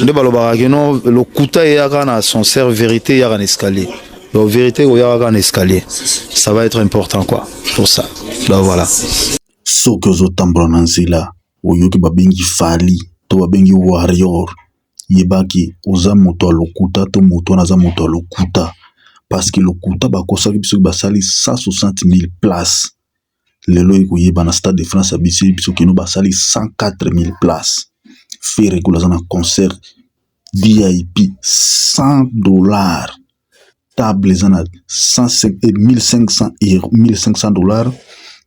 nde balobaka ke non lokuta eyaka na ascenseur, vérité eyaka na escalier. Donc vérité oyaka na escalier, ça va être important quoi pour ça. Donc voilà, soki ozotambola na nzela oyoki babengi fali to babengi warrior, yebaki oza moto ya lokuta to moto wana aza moto ya lokuta, parce que lokuta bakosaki biso basali 160 000 places. Lelo ekoyeba na Stade de France abisi biso kino basali 104 000 places. Faire ekolaza na concert VIP $100, table eza 1500 euros, $1500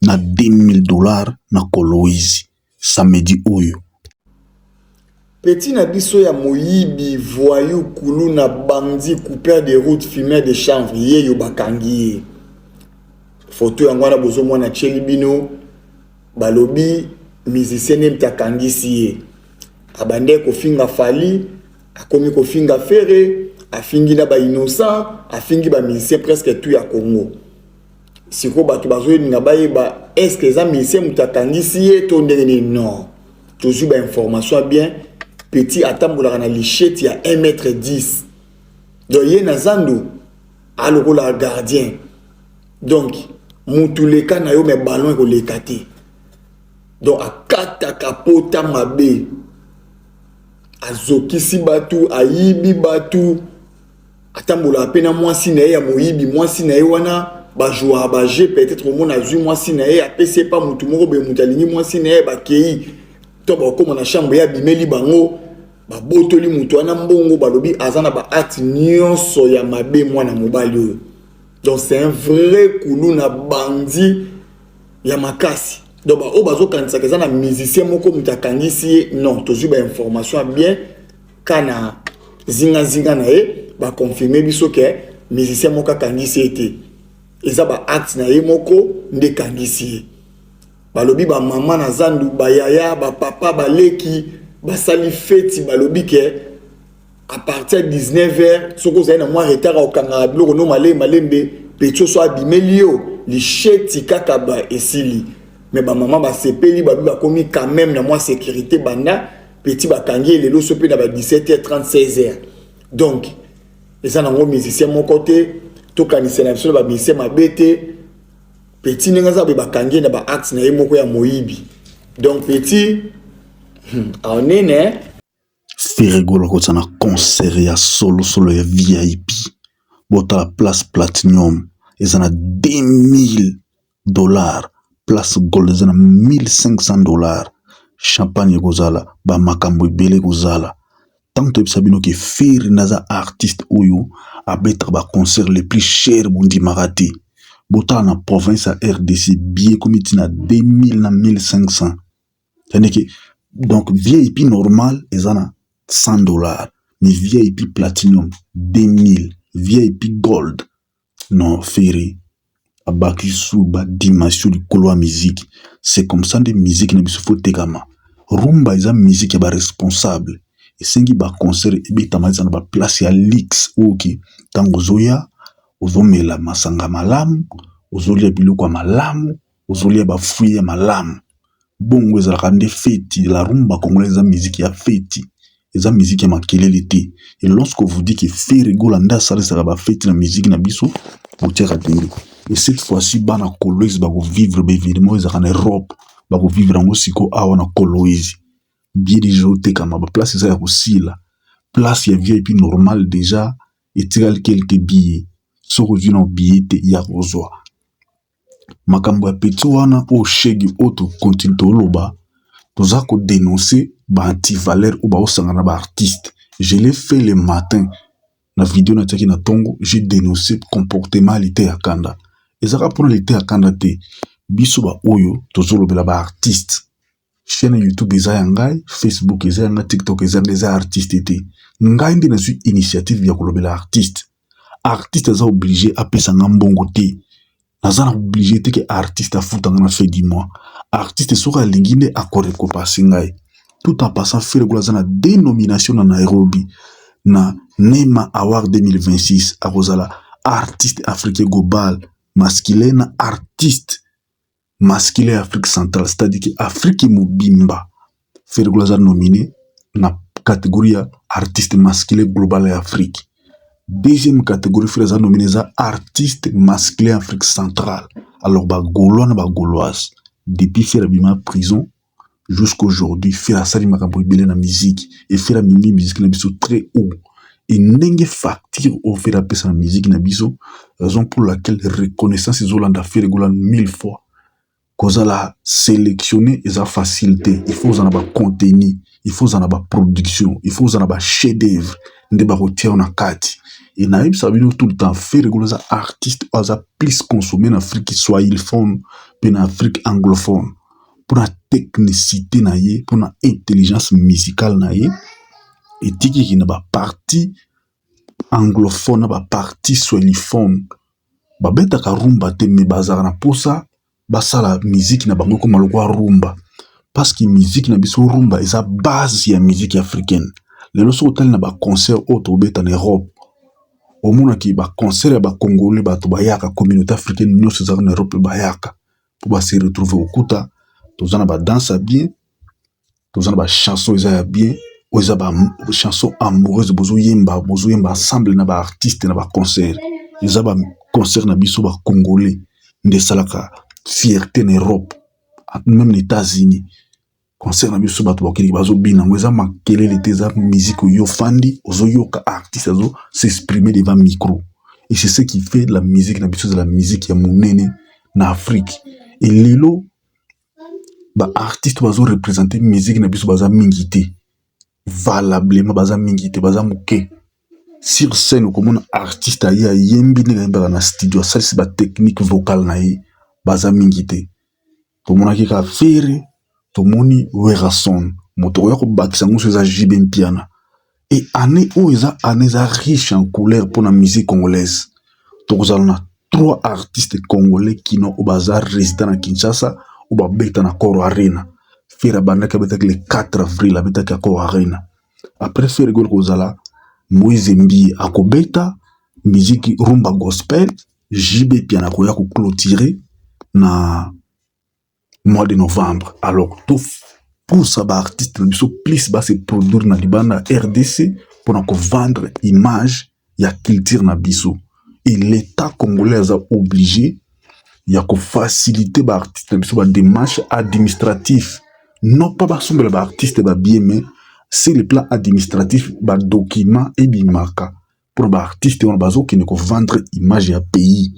na $2000 na Koloizi samedi oyo. Petit na biso ya moyibi voyou kulu na bandi coupeur de route fumeur de chanvre ye yo bakangi photo yango wana bozo mwana Chelibino balobi musicien ne mtakangisi ye abande ko finga fali akomi ko finga fere afingi na ba innocent afingi ba musicien presque tout ya Congo siko bato bazo ninga bayeba est-ce que za musicien mtakangisi ye to ndenge non toujours ba information bien. Petit atambola na lichette ya 1m10. Donc yé na zando aloko la gardien. Donc mutuleka na yo me ballon ko lekate. Donc akata kapota mabe. Azokisi batu, ayibi batu. Atambola pena mwasi na ya moyibi, mwasi na wana ba joa ba G peut-être au monde azui mwasi na ya PC pas mutu moko be mutalingi mwasi na ya ba kei. To ba ko na chambre ya bimeli bango ba botoli mutu wana mbongo balobi azana ba acte nyonso ya mabe mwana mobali. Donc c'est un vrai kulu na bandi ya makasi. Donc ba o bazo kanisa kezana musicien moko mutakangisi non tozu ba information bien kana zinga na e ba confirmer biso ke musicien moko kangisi ete eza ba acte na ye moko nde kangisi. Balobi ba mama na zandu ba yaya ba papa ba leki ba sali feti balobi ke à partir de 19h soko za na moi retard au kanga bloko no malembe petio so abimelio li cheti kaka ba esili mais ba mama ba sepeli ba komi quand même na moi sécurité banda petit ba kangi lelo so pe na ba 17h30 16h donc eza na ngo musicien mon côté to kanisa na biso ba musicien mabete petit nengaza be ba kangi na ba acte na ye moko ya moyibi donc petit aonene Ferrego lokota na concert ya solo ya VIP bota la place platinum ezana $2000, place gold ezana $1500, champagne kozala ba makambo ebele kozala tanto ebisabino ke Ferry naza artiste oyo abetra ba concert les plus cher bundi marati bota na province à RDC billet komiti na 2000 na 1500. Donc VIP normal ezana $100, mais VIP platinum 2000, VIP gold non Ferry abaki sous ba dimension du kolo musique. C'est comme ça de musique na biso fotekama rumba eza musique ya ba responsable esengi ba concert ebitama eza na ba place ya lix oki tango zoya ozomela masanga malamu ozolia biloko ya malamu ozolia ba fruits ya malamu bongo ezalaka nde feti. La rumba congolaise eza musique ya feti eza musique ya makelele te. Et lorsque vous dites que Ferry Golanda asalisaka ba feti na musique na biso botiaka tengo. Et cette fois-ci bana Koloizi bako vivre ba événement ezalaka na Europe bako vivre yango siko awa na Koloizi billet déjà otekama ba place eza ya kosila place ya VIP normal déjà etikali quelques billets soko ozwi na billet te ya kozwa makambo ya peti wana o shegi oto continue toloba toza ko dénoncer ba anti-valeur ou ba osangana ba artiste. Je l'ai fait le matin na vidéo na tiki na tongo, j'ai dénoncé comportement lité ya kanda ezaka pona lité ya kanda te biso ba oyo tozolobela ba artiste chaîne YouTube eza ya ngai, Facebook eza ya ngai, TikTok eza ya artiste te ngai nde nazwi initiative ya kolobela artiste eza obligé apesa nga mbongo te naza na obligé te ke artiste afutanga na fin du mois artiste soka alingi nde akorekopasi ngai tout en passant Ferry aza na dénomination na Nairobi na Nema Award 2026 akozala artiste africain global masculin na artiste masculin Afrique centrale, c'est-à-dire que Afrique mobimba Ferry aza nominé na catégorie ya artiste masculin global ya Afrique. Deuxième catégorie frère nominé za artiste masculin Afrique centrale. Alors ba Gaulois na ba Gauloise depuis faire bima prison jusqu'aujourd'hui faire sali makambo ibele na musique et faire mimi musique na biso très haut. Et n'enge facture au fait la pesa na musique na biso, raison pour laquelle reconnaissance is Hollande a fait régulièrement 1000 fois. Cause la sélectionner et sa facilité, il faut en avoir contenu, il faut en avoir production, il faut en avoir chef d'œuvre, ne pas retirer en kati. Et naïb ça veut tout le temps faire régulièrement artiste à plus consommer en Afrique soit il font en Afrique anglophone pour la technicité naïe, pour la intelligence musicale naïe. Et tiki qui n'a pas partie anglophone, n'a pas partie swahiliphone. Ba beta ka rumba te me bazara na posa basa la musique na bango comme le rumba. Parce que musique na biso rumba est la base ya musique africaine. Les loso hotel na ba concert auto beta en Europe. Au monde qui ba concert ya ba congolais ba to bayaka communauté africaine nous ces en Europe bayaka pour ba se retrouver au kuta. Tozana ba danse bien, tozana ba chanson ya bien. Oza ba chanson amoureuse bozo yemba ensemble na ba artiste na ba concert oza ba concert na biso ba congolais nde salaka fierté en Europe même les États-Unis concert na biso ba to bakeli bazo bina oza makelele te za musique yo fandi ozo yoka artiste azo s'exprimer devant micro et c'est ce qui fait la musique na biso de la musique ya monene na Afrique et lelo ba artiste bazo représenter musique na biso baza mingité valablement baza mingité baza muke sur scène comme un artiste ya yembi ne na studio ça c'est ba technique vocale na ye baza mingité to mona ki ka fere to moni werason moto ya ko bakisa nguso za jibe mpiana et année où eza année za riche en couleur pour la musique congolaise to kozalana 3 artistes congolais qui n'ont au bazar résident na Kinshasa ou ba beta na Koro Arena Fera bandaka betaki le 4 avril abetaki ako arena. Après faire gol kozala Moïse Mbi akobeta musique rumba gospel JB piana koya ko clôturer na mois de novembre. Alors tout pour ça ba artiste biso plus ba se produire na libanda RDC pour na ko vendre image ya culture na biso. Et l'état congolais a obligé ya ko faciliter ba artiste biso ba démarche administrative. Non pas parce que l'artiste va bien, mais c'est le plan administratif, le document et bimaka. Pour l'artiste, on a besoin qu'il ne vendre image à pays.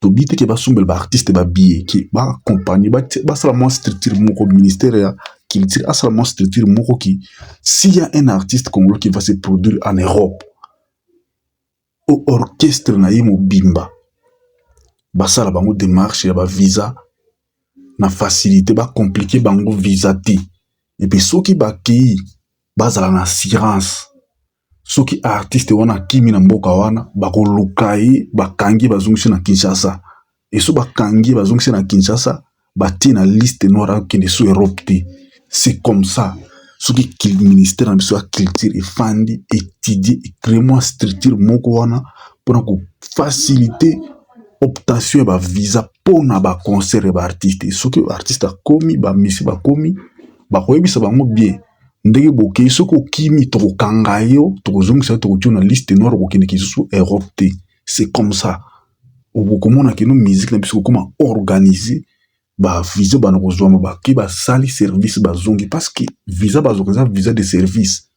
To bite que l'artiste va bien, qui va accompagner, va seulement structure mon ministère, qui tire seulement structure mon qui, s'il y a un artiste congolais qui va se produire en Europe, au orchestre naïmo bimba, basa la bango démarche, ya ba visa. Na facilité ba compliqué bango visa ti et puis ceux qui ba ki bazala na assurance ceux qui artiste wana kimi na mboka wana ba ko lukai ba kangi bazungisi na Kinshasa et ceux ba kangi bazungisi na Kinshasa ba ti na liste noire qui ne sous Europe ti c'est comme ça ceux qui ministère na biso culture et fandi étudier et créer moi structure moko wana pour ko faciliter optation ba visa pour na ba concert ba artiste ce que artiste a commis ba misi ba commis ba koyebisa bango bien ndenge boke soko kimi to kangayo to zongisa to na liste noire ko kende kisu Europe te c'est comme ça au komona que nos musique na biso comment organiser ba visa ba no zoma ba ki ba sali service ba zongi parce que visa ba zongi visa de service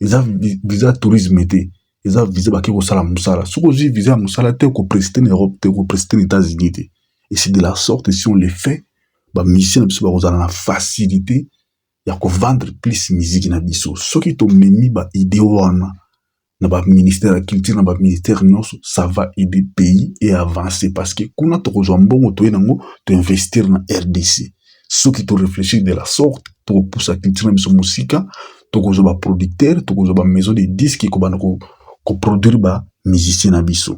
visa tourisme te ils ont visé baki ko sala musala soko ji visa musala te ko président en Europe te ko président aux États-Unis te et c'est de la sorte si on le fait ba mission biso ba kozala na facilité ya ko vendre plus musique na biso soki to memi ba idée wana na ba ministère de la culture na ba ministère nyonso ça va aider pays et avancer parce que kuna to kozwa mbongo to yenango to investir na RDC soki to réfléchir de la sorte pour pousser la culture na biso musika to kozwa ba producteur to kozwa ba maison de disques ko bana ko produire ba musicien na biso